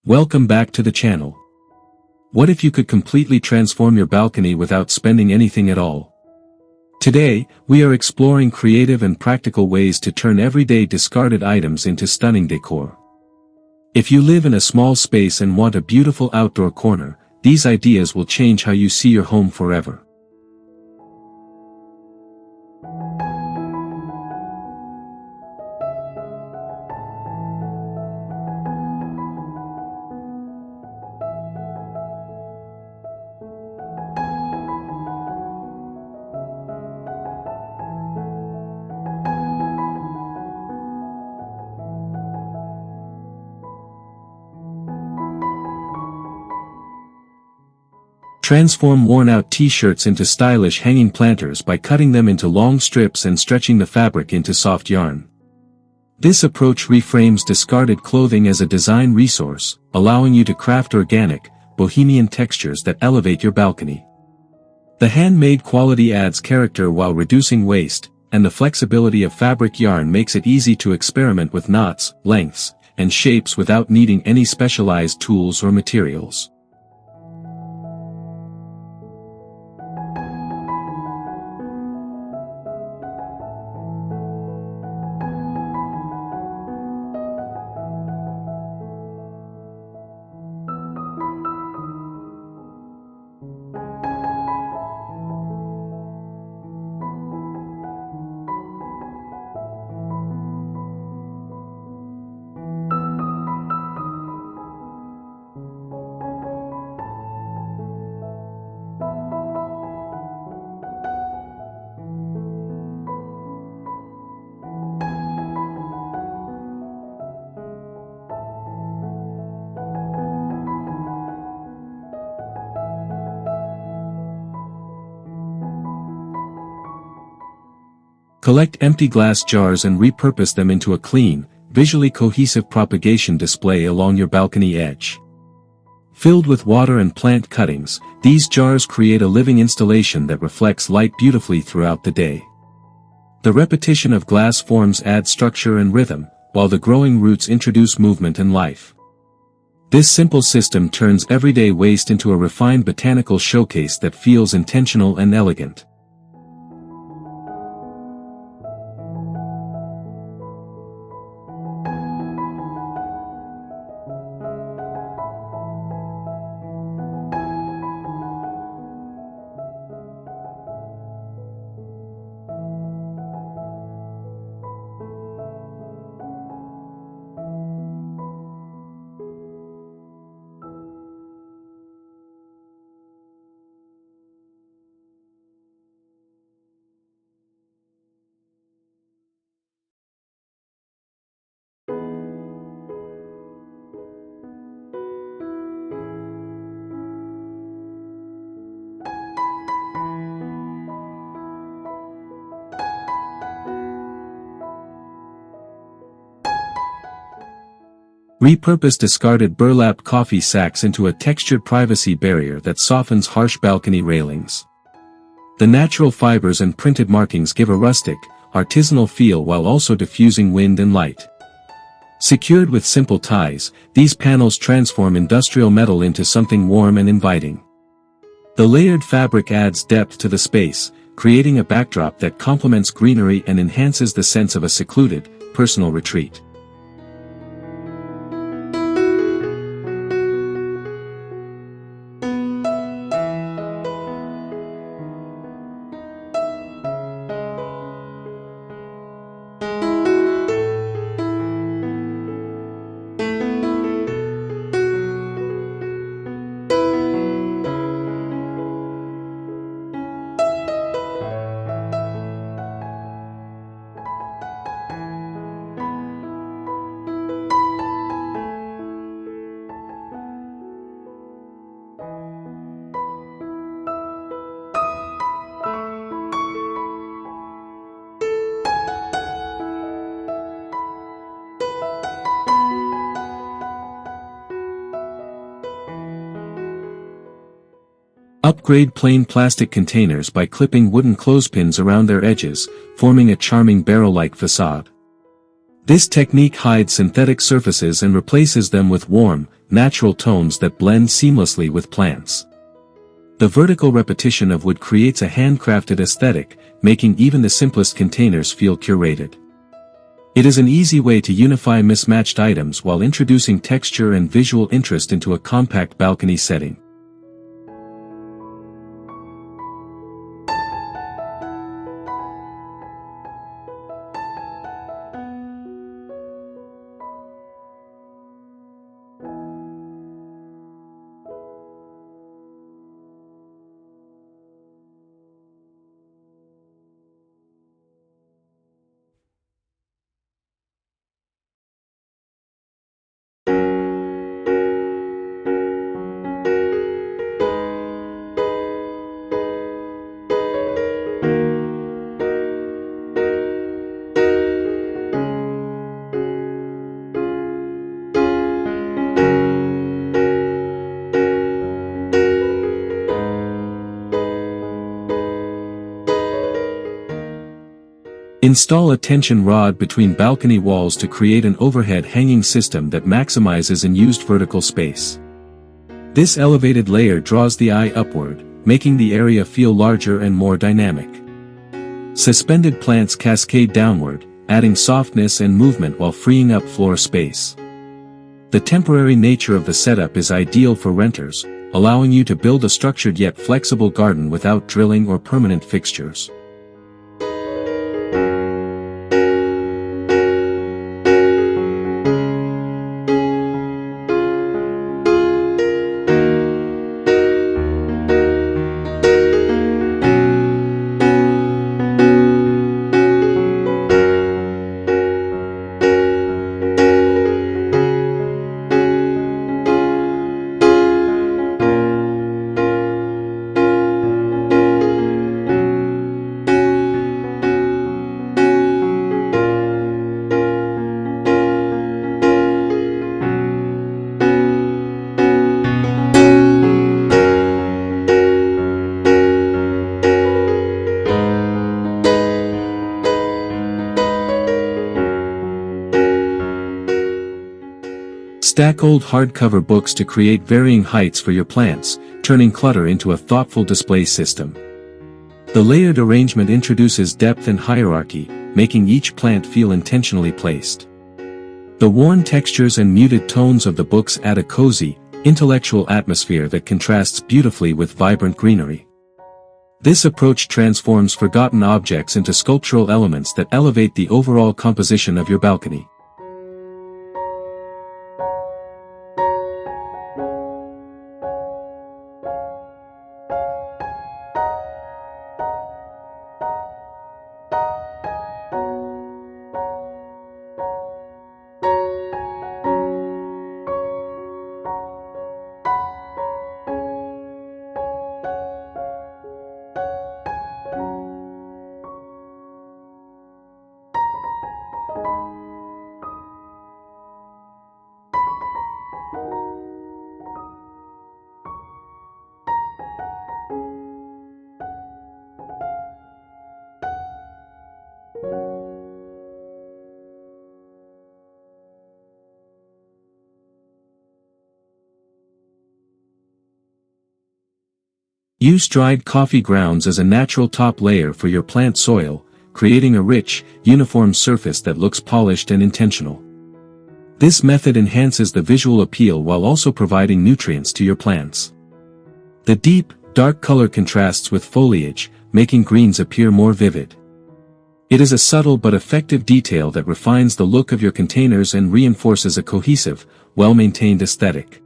Welcome back to the channel. What if you could completely transform your balcony without spending anything at all? Today, we are exploring creative and practical ways to turn everyday discarded items into stunning decor. If you live in a small space and want a beautiful outdoor corner, these ideas will change how you see your home forever. Transform worn-out t-shirts into stylish hanging planters by cutting them into long strips and stretching the fabric into soft yarn. This approach reframes discarded clothing as a design resource, allowing you to craft organic, bohemian textures that elevate your balcony. The handmade quality adds character while reducing waste, and the flexibility of fabric yarn makes it easy to experiment with knots, lengths, and shapes without needing any specialized tools or materials. Collect empty glass jars and repurpose them into a clean, visually cohesive propagation display along your balcony edge. Filled with water and plant cuttings, these jars create a living installation that reflects light beautifully throughout the day. The repetition of glass forms adds structure and rhythm, while the growing roots introduce movement and life. This simple system turns everyday waste into a refined botanical showcase that feels intentional and elegant. Repurpose discarded burlap coffee sacks into a textured privacy barrier that softens harsh balcony railings. The natural fibers and printed markings give a rustic, artisanal feel while also diffusing wind and light. Secured with simple ties, these panels transform industrial metal into something warm and inviting. The layered fabric adds depth to the space, creating a backdrop that complements greenery and enhances the sense of a secluded, personal retreat. Upgrade plain plastic containers by clipping wooden clothespins around their edges, forming a charming barrel-like facade. This technique hides synthetic surfaces and replaces them with warm, natural tones that blend seamlessly with plants. The vertical repetition of wood creates a handcrafted aesthetic, making even the simplest containers feel curated. It is an easy way to unify mismatched items while introducing texture and visual interest into a compact balcony setting. Install a tension rod between balcony walls to create an overhead hanging system that maximizes unused vertical space. This elevated layer draws the eye upward, making the area feel larger and more dynamic. Suspended plants cascade downward, adding softness and movement while freeing up floor space. The temporary nature of the setup is ideal for renters, allowing you to build a structured yet flexible garden without drilling or permanent fixtures. Stack old hardcover books to create varying heights for your plants, turning clutter into a thoughtful display system. The layered arrangement introduces depth and hierarchy, making each plant feel intentionally placed. The worn textures and muted tones of the books add a cozy, intellectual atmosphere that contrasts beautifully with vibrant greenery. This approach transforms forgotten objects into sculptural elements that elevate the overall composition of your balcony. Use dried coffee grounds as a natural top layer for your plant soil, creating a rich, uniform surface that looks polished and intentional. This method enhances the visual appeal while also providing nutrients to your plants. The deep, dark color contrasts with foliage, making greens appear more vivid. It is a subtle but effective detail that refines the look of your containers and reinforces a cohesive, well-maintained aesthetic.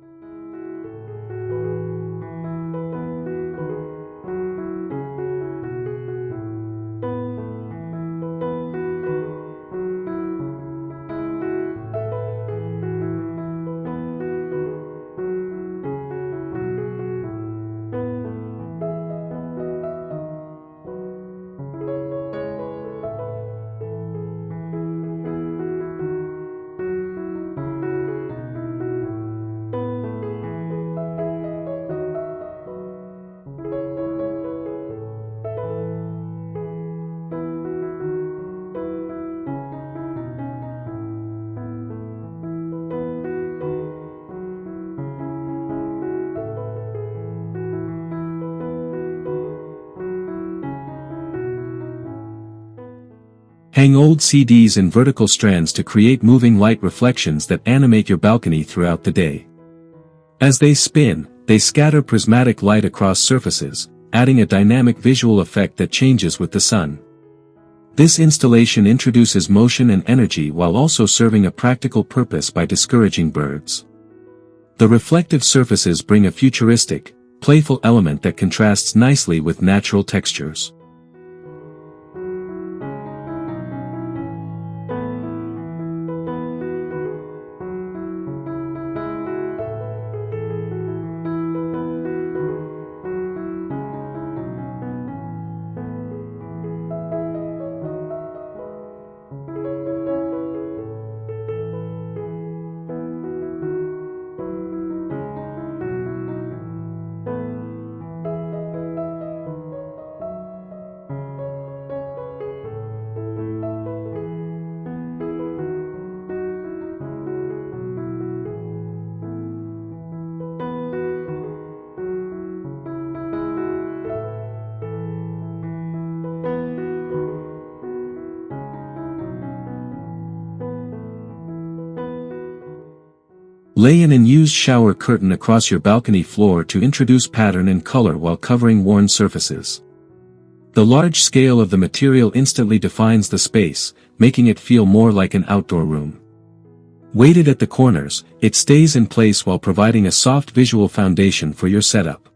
Hang old CDs in vertical strands to create moving light reflections that animate your balcony throughout the day. As they spin, they scatter prismatic light across surfaces, adding a dynamic visual effect that changes with the sun. This installation introduces motion and energy while also serving a practical purpose by discouraging birds. The reflective surfaces bring a futuristic, playful element that contrasts nicely with natural textures. Lay an unused shower curtain across your balcony floor to introduce pattern and color while covering worn surfaces. The large scale of the material instantly defines the space, making it feel more like an outdoor room. Weighted at the corners, it stays in place while providing a soft visual foundation for your setup.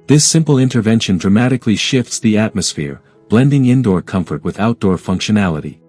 This simple intervention dramatically shifts the atmosphere, blending indoor comfort with outdoor functionality.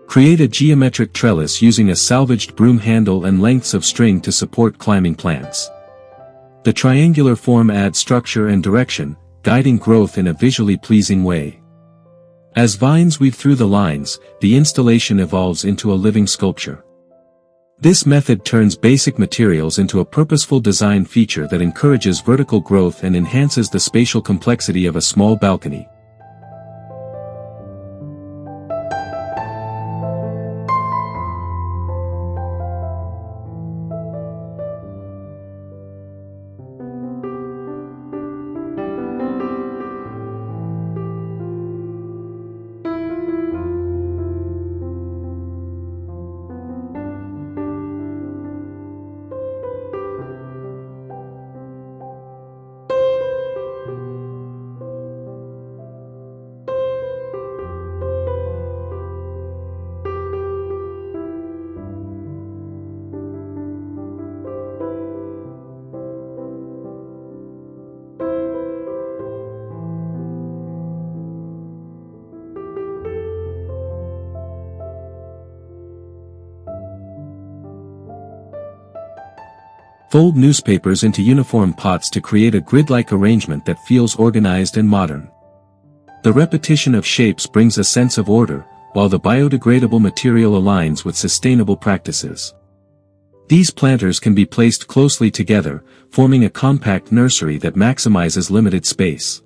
Create a geometric trellis using a salvaged broom handle and lengths of string to support climbing plants. The triangular form adds structure and direction, guiding growth in a visually pleasing way. As vines weave through the lines, the installation evolves into a living sculpture. This method turns basic materials into a purposeful design feature that encourages vertical growth and enhances the spatial complexity of a small balcony. Fold newspapers into uniform pots to create a grid-like arrangement that feels organized and modern. The repetition of shapes brings a sense of order, while the biodegradable material aligns with sustainable practices. These planters can be placed closely together, forming a compact nursery that maximizes limited space.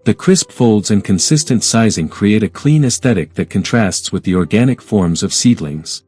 The crisp folds and consistent sizing create a clean aesthetic that contrasts with the organic forms of seedlings.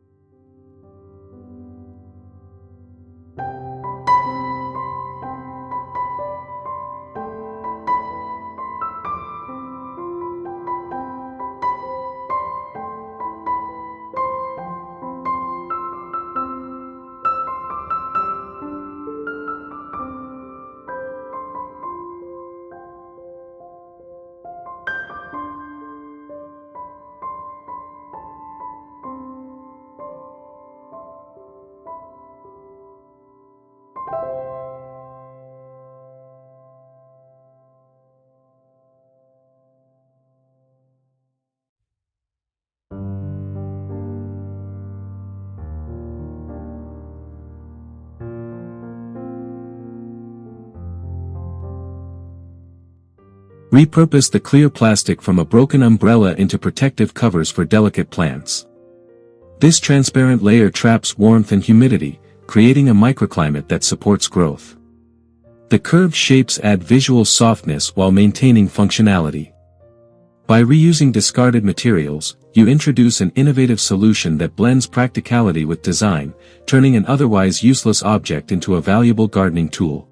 Repurpose the clear plastic from a broken umbrella into protective covers for delicate plants. This transparent layer traps warmth and humidity, creating a microclimate that supports growth. The curved shapes add visual softness while maintaining functionality. By reusing discarded materials, you introduce an innovative solution that blends practicality with design, turning an otherwise useless object into a valuable gardening tool.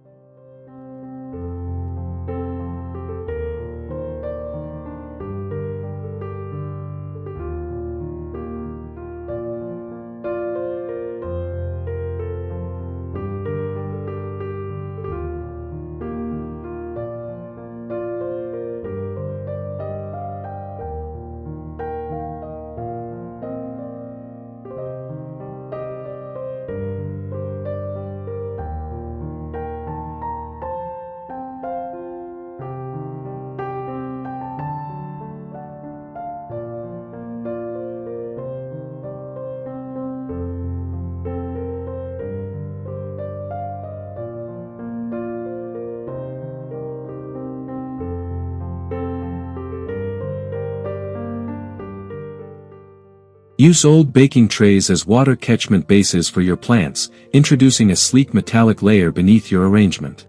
Use old baking trays as water catchment bases for your plants, introducing a sleek metallic layer beneath your arrangement.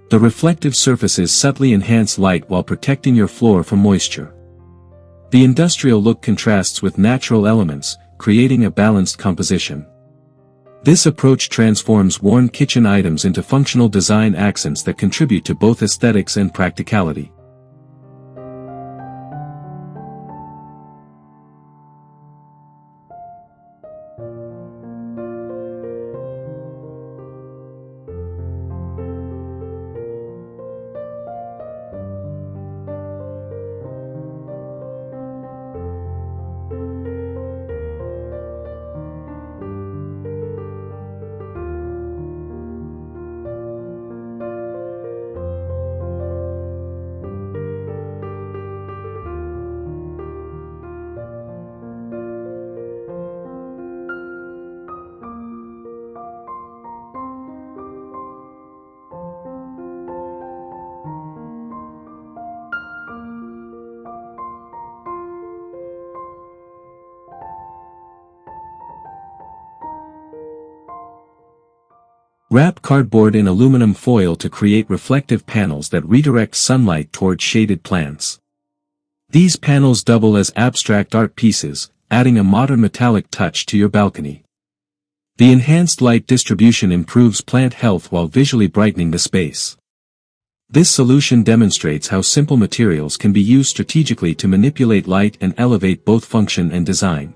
The reflective surfaces subtly enhance light while protecting your floor from moisture. The industrial look contrasts with natural elements, creating a balanced composition. This approach transforms worn kitchen items into functional design accents that contribute to both aesthetics and practicality. Wrap cardboard in aluminum foil to create reflective panels that redirect sunlight toward shaded plants. These panels double as abstract art pieces, adding a modern metallic touch to your balcony. The enhanced light distribution improves plant health while visually brightening the space. This solution demonstrates how simple materials can be used strategically to manipulate light and elevate both function and design.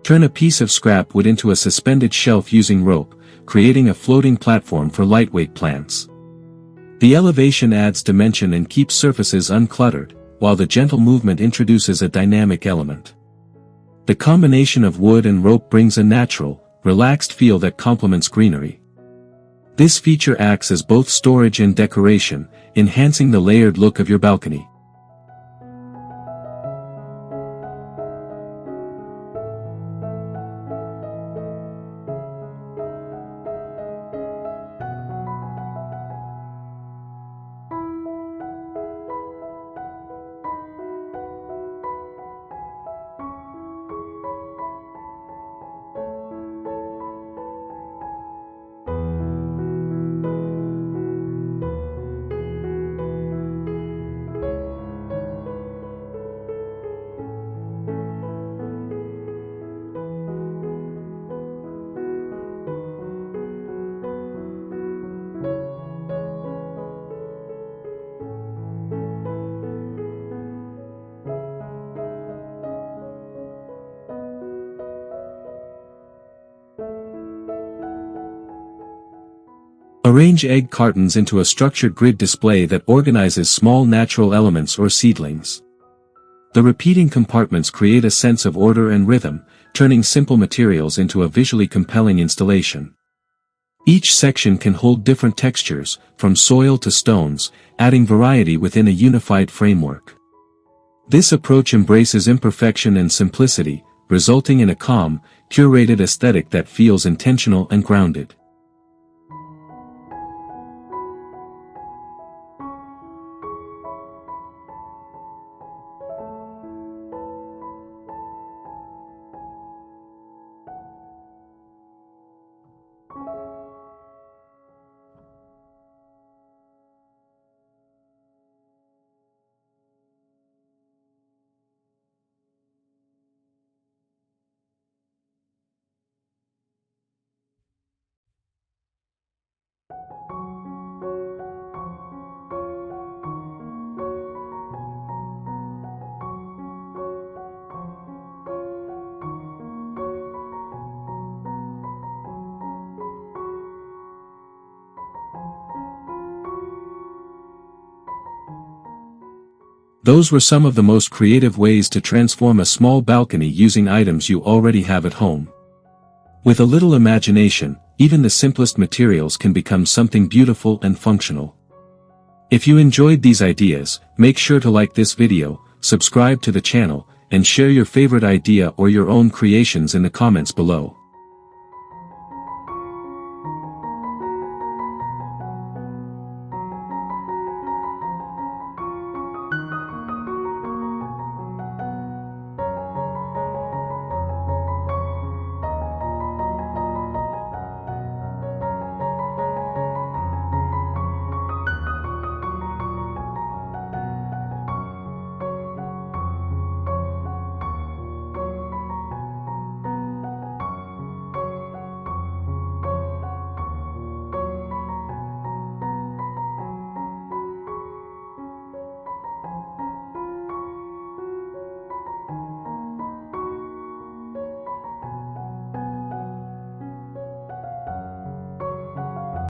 Turn a piece of scrap wood into a suspended shelf using rope, creating a floating platform for lightweight plants. The elevation adds dimension and keeps surfaces uncluttered, while the gentle movement introduces a dynamic element. The combination of wood and rope brings a natural, relaxed feel that complements greenery. This feature acts as both storage and decoration, enhancing the layered look of your balcony. Arrange egg cartons into a structured grid display that organizes small natural elements or seedlings. The repeating compartments create a sense of order and rhythm, turning simple materials into a visually compelling installation. Each section can hold different textures, from soil to stones, adding variety within a unified framework. This approach embraces imperfection and simplicity, resulting in a calm, curated aesthetic that feels intentional and grounded. Those were some of the most creative ways to transform a small balcony using items you already have at home. With a little imagination, even the simplest materials can become something beautiful and functional. If you enjoyed these ideas, make sure to like this video, subscribe to the channel, and share your favorite idea or your own creations in the comments below.